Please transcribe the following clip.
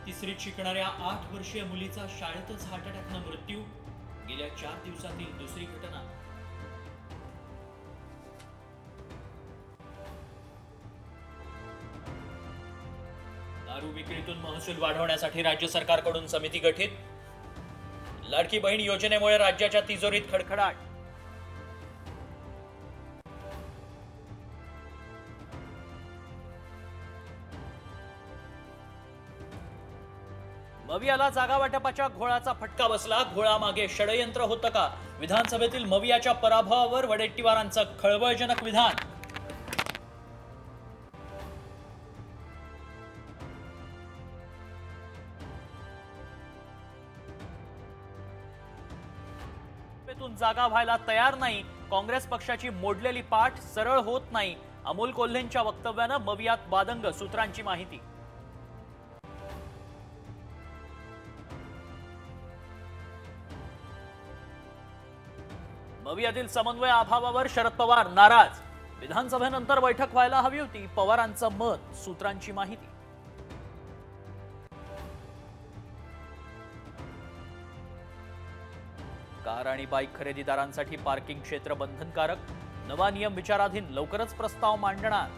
तिसरीत शिकणाऱ्या 8 वर्षीय मुलीचा शाळेतच हार्ट अटॅकनं मृत्यू। गेल्या 4 दिवसातील दुसरी घटना। दारू विक्रीतून महसूल वाढवण्यासाठी राज्य सरकारकडून समिती गठीत। लाडकी बहीण योजनेमुळे राज्याच्या तिजोरीत खडखडाट। मवियाला जागा वाटपाच्या घोळाचा फटका बसला। घोळामागे षडयंत्र होतं का? विधानसभेतील मवियाच्या पराभवावर वडेट्टीवारांचं खळबळजनक विधान। जागा व्हायला तयार नाही। काँग्रेस पक्षाची मोडलेली पाठ सरळ होत नाही। अमोल कोल्हेंच्या वक्तव्यानं मवियात बादंग, सूत्रांची माहिती। मवियातील समन्वय अभावावर शरद पवार नाराज। विधानसभेनंतर बैठक व्हायला हवी होती, पवारांचं मत, सूत्रांची माहिती। कार आणि बाईक खरेदीदारांसाठी पार्किंग क्षेत्र बंधनकारक। नवा नियम विचाराधीन, लवकरच प्रस्ताव मांडणार।